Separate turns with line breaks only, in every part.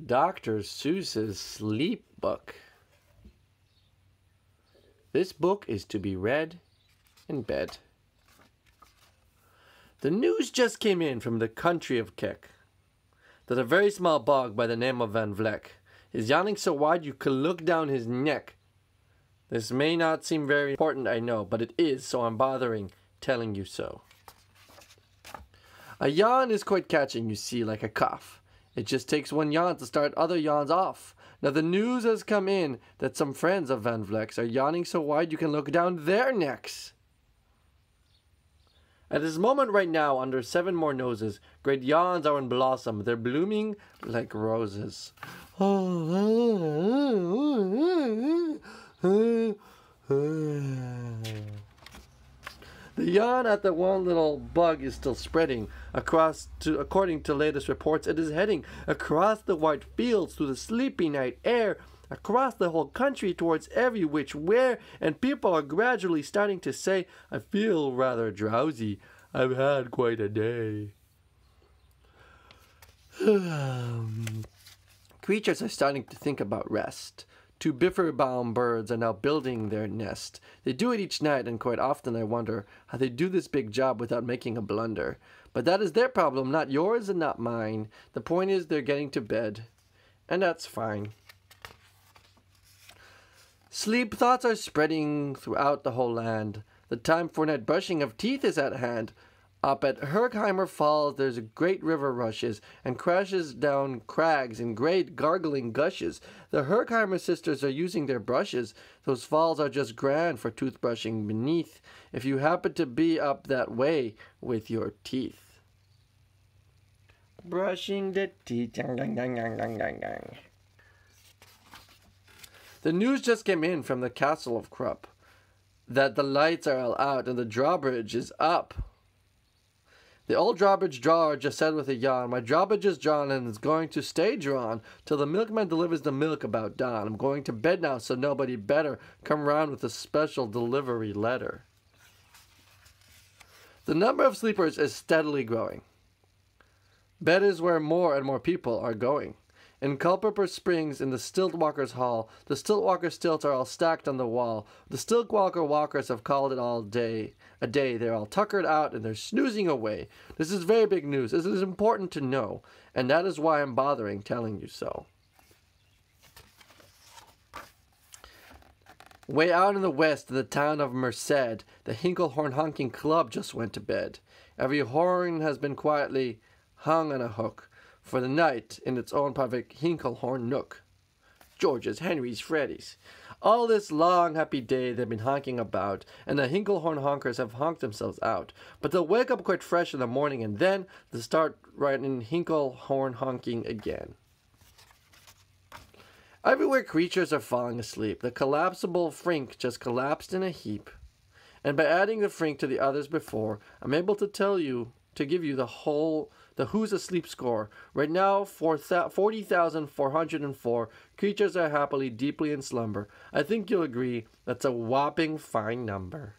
Dr. Seuss's Sleep Book. This book is to be read in bed. The news just came in from the country of Kek that a very small bog by the name of Van Vleck is yawning so wide you could look down his neck. This may not seem very important, I know, but it is, so I'm bothering telling you so. A yawn is quite catching, you see, like a cough. It just takes one yawn to start other yawns off. Now the news has come in that some friends of Van Vleck's are yawning so wide you can look down their necks. At this moment right now, under 7 more noses, great yawns are in blossom. They're blooming like roses. The yawn at the one little bug is still spreading according to latest reports, it is heading across the white fields through the sleepy night air, across the whole country towards every which where, and people are gradually starting to say, I feel rather drowsy. I've had quite a day. Creatures are starting to think about rest. 2 biffer-bound birds are now building their nest. They do it each night, and quite often I wonder how they do this big job without making a blunder. But that is their problem, not yours and not mine. The point is they're getting to bed, and that's fine. Sleep thoughts are spreading throughout the whole land. The time for night brushing of teeth is at hand. Up at Herkheimer Falls there's a great river rushes and crashes down crags in great gargling gushes. The Herkheimer sisters are using their brushes. Those falls are just grand for toothbrushing beneath, if you happen to be up that way with your teeth. Brushing the teeth. The news just came in from the castle of Krupp that the lights are all out and the drawbridge is up. The old drawbridge drawer just said with a yawn, my drawbridge is drawn and is going to stay drawn till the milkman delivers the milk about dawn. I'm going to bed now, so nobody better come round with a special delivery letter. The number of sleepers is steadily growing. Bed is where more and more people are going. In Culpeper Springs, in the Stiltwalkers' Hall, the Stiltwalker stilts are all stacked on the wall. The Stiltwalker walkers have called it all day. A day. They're all tuckered out and they're snoozing away. This is very big news. This is important to know, and that is why I'm bothering telling you so. Way out in the west, in the town of Merced, the Hinklehorn Honking Club just went to bed. Every horn has been quietly hung on a hook for the night in its own private Hinklehorn nook. George's, Henry's, Freddy's. All this long, happy day they've been honking about, and the Hinklehorn honkers have honked themselves out. But they'll wake up quite fresh in the morning, and then they'll start writing Hinklehorn honking again. Everywhere creatures are falling asleep. The collapsible frink just collapsed in a heap. And by adding the frink to the others before, I'm able to give you the Who's Asleep score. Right now, 40,404 creatures are happily, deeply in slumber. I think you'll agree that's a whopping fine number.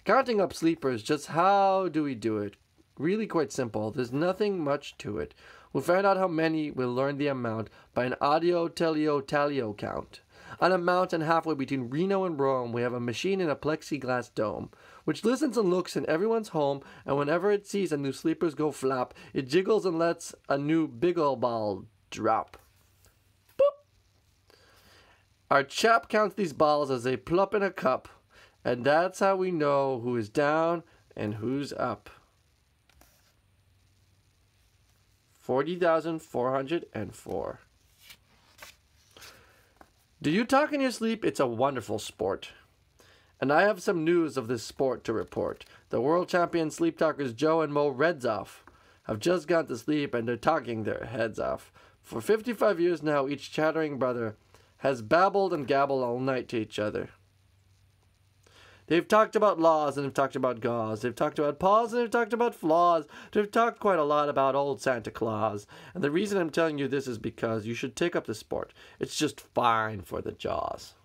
Counting up sleepers, just how do we do it? Really quite simple. There's nothing much to it. We'll find out how many, we'll learn the amount by an audio-teleo-talio count. On a mountain halfway between Reno and Rome, we have a machine in a plexiglass dome, which listens and looks in everyone's home, and whenever it sees a new sleepers go flap, it jiggles and lets a new biggle ball drop. Boop! Our chap counts these balls as they plop in a cup, and that's how we know who is down and who's up. 40,404. Do you talk in your sleep? It's a wonderful sport. And I have some news of this sport to report. The world champion sleep talkers Joe and Mo Redzoff have just gone to sleep and they're talking their heads off. For 55 years now, each chattering brother has babbled and gabbled all night to each other. They've talked about laws and they've talked about gauze. They've talked about paws and they've talked about flaws. They've talked quite a lot about old Santa Claus. And the reason I'm telling you this is because you should take up the sport. It's just fine for the jaws.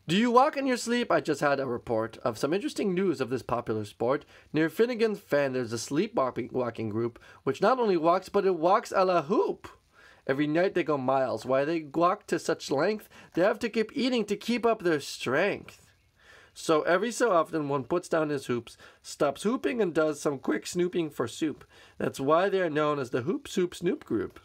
Do you walk in your sleep? I just had a report of some interesting news of this popular sport. Near Finnegan's Fen, there's a sleepwalking group, which not only walks, but it walks a la hoop. Every night they go miles. Why they walk to such length? They have to keep eating to keep up their strength. So every so often one puts down his hoops, stops hooping, and does some quick snooping for soup. That's why they are known as the Hoop Soup Snoop Group.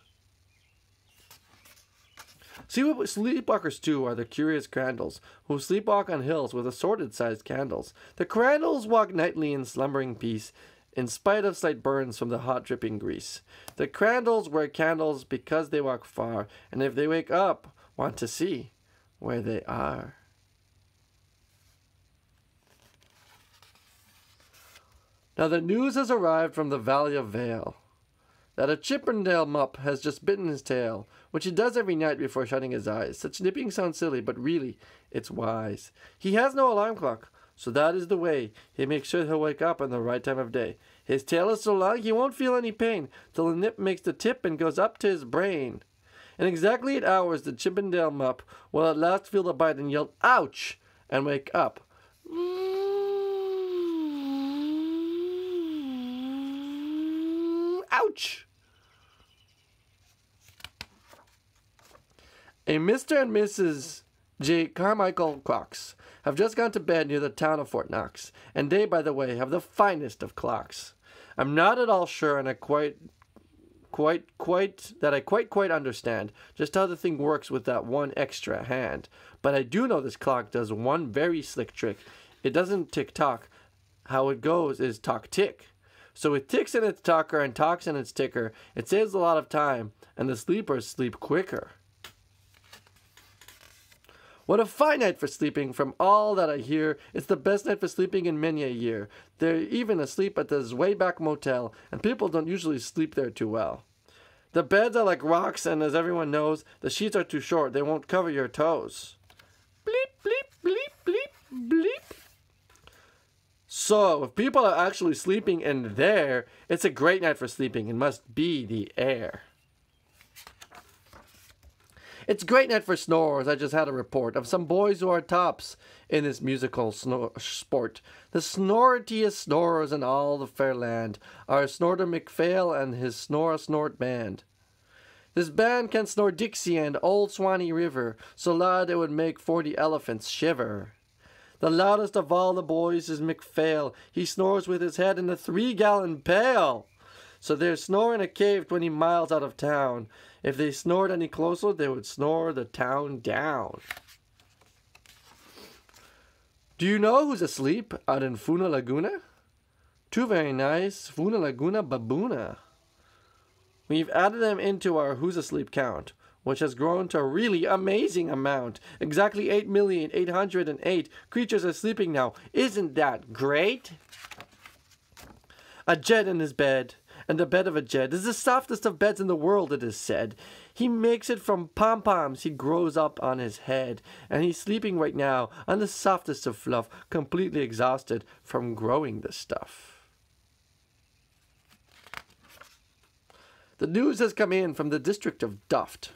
Sleepwalkers, too, are the curious crandalls, who sleepwalk on hills with assorted-sized candles. The crandalls walk nightly in slumbering peace, in spite of slight burns from the hot dripping grease. The crandalls wear candles because they walk far, and if they wake up, want to see where they are. Now the news has arrived from the Valley of Vale that a Chippendale mup has just bitten his tail, which he does every night before shutting his eyes. Such nipping sounds silly, but really, it's wise. He has no alarm clock, so that is the way he makes sure he'll wake up on the right time of day. His tail is so long he won't feel any pain till the nip makes the tip and goes up to his brain. In exactly 8 hours, the Chippendale mup will at last feel the bite and yell, "Ouch!" and wake up. Ouch! A Mr. and Mrs. J. Carmichael Cox have just gone to bed near the town of Fort Knox, and they, by the way, have the finest of clocks. I'm not at all sure, and I quite understand just how the thing works with that one extra hand. But I do know this clock does one very slick trick. It doesn't tick-tock. How it goes is talk-tick. So it ticks in its talker and talks in its ticker. It saves a lot of time, and the sleepers sleep quicker. What a fine night for sleeping. From all that I hear, it's the best night for sleeping in many a year. They're even asleep at this way-back motel, and people don't usually sleep there too well. The beds are like rocks, and as everyone knows, the sheets are too short. They won't cover your toes. Bleep, bleep, bleep, bleep, bleep. So, if people are actually sleeping in there, it's a great night for sleeping. It must be the air. It's a great night for snorers. I just had a report of some boys who are tops in this musical sport. The snortiest snorers in all the fair land are Snorter McPhail and his Snore-a-Snort band. This band can snore Dixie and Old Swanee River, so loud it would make 40 elephants shiver. The loudest of all the boys is McPhail. He snores with his head in a 3-gallon pail. So they snore in a cave 20 miles out of town. If they snored any closer, they would snore the town down. Do you know who's asleep out in Funa Laguna? Two very nice Funa Laguna baboona. We've added them into our Who's Asleep count, which has grown to a really amazing amount. Exactly 8,808 creatures are sleeping now. Isn't that great? A Jed in his bed, and the bed of a Jed is the softest of beds in the world, it is said. He makes it from pom-poms he grows up on his head, and he's sleeping right now on the softest of fluff, completely exhausted from growing the stuff. The news has come in from the district of Duft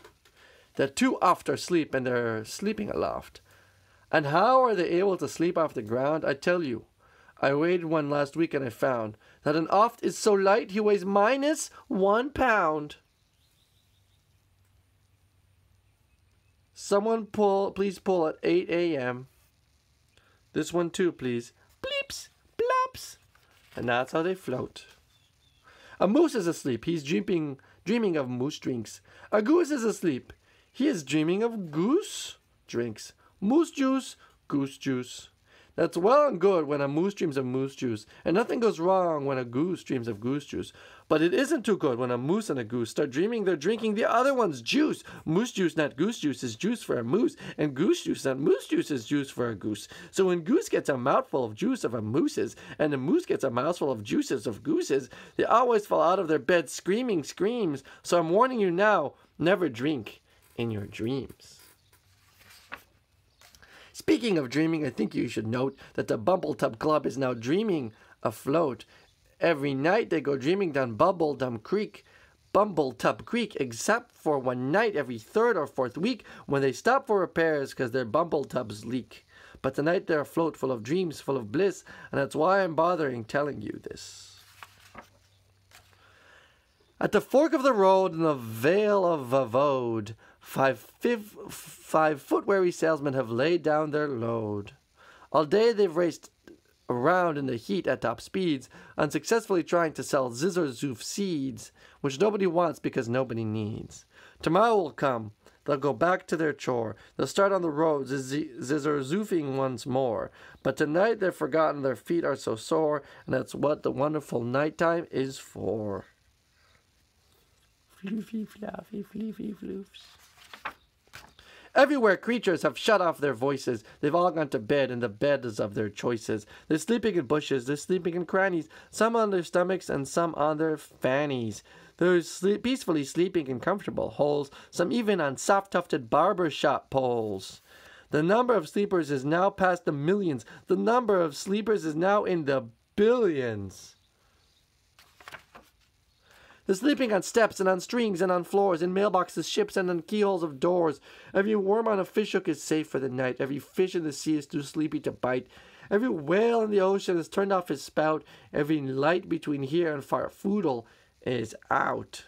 that 2 oft are asleep, and they're sleeping aloft. And how are they able to sleep off the ground? I tell you, I weighed one last week and I found that an oft is so light he weighs minus 1 pound. Someone please pull at 8 a.m. This one too, please. Bleeps, blops. And that's how they float. A moose is asleep. He's dreaming of moose drinks. A goose is asleep. He is dreaming of goose drinks. Moose juice, goose juice. That's well and good when a moose dreams of moose juice, and nothing goes wrong when a goose dreams of goose juice. But it isn't too good when a moose and a goose start dreaming they're drinking the other one's juice. Moose juice, not goose juice, is juice for a moose, and goose juice, not moose juice, is juice for a goose. So when goose gets a mouthful of juice of a moose's, and the moose gets a mouthful of juices of gooses, they always fall out of their bed screaming screams. So I'm warning you now, never drink in your dreams. Speaking of dreaming, I think you should note that the Bumbletub Club is now dreaming afloat. Every night they go dreaming down Bumbletub Creek, except for one night every 3rd or 4th week when they stop for repairs because their Bumbletubs leak. but tonight they're afloat, full of dreams, full of bliss, and that's why I'm bothering telling you this. At the fork of the road in the Vale of Vavode, 5 foot-weary salesmen have laid down their load. All day they've raced around in the heat at top speeds, unsuccessfully trying to sell zizzer-zoof seeds, which nobody wants because nobody needs. Tomorrow will come. They'll go back to their chore. They'll start on the road, zizzer-zoofing once more. But tonight they've forgotten their feet are so sore, and that's what the wonderful nighttime is for. Floofy, fluffy, floofy, floofs. Everywhere creatures have shut off their voices. They've all gone to bed in the beds of their choices. They're sleeping in bushes, they're sleeping in crannies, some on their stomachs and some on their fannies. They're peacefully sleeping in comfortable holes, some even on soft-tufted barber shop poles. The number of sleepers is now past the millions. The number of sleepers is now in the billions. They're sleeping on steps and on strings and on floors, in mailboxes, ships, and on keyholes of doors. Every worm on a fishhook is safe for the night. Every fish in the sea is too sleepy to bite. Every whale in the ocean has turned off his spout. Every light between here and Farfoodle is out.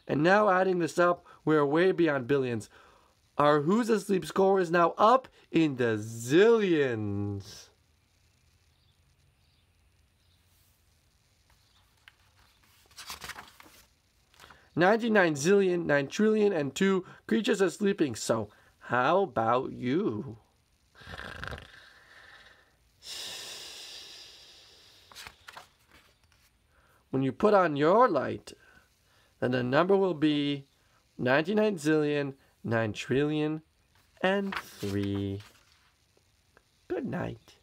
And now adding this up, we're way beyond billions. Our Who's Asleep score is now up in the zillions. 99 zillion, 9 trillion, and 2 creatures are sleeping. So, how about you? When you put on your light, then the number will be 99 zillion, 9 trillion, and 3. Good night.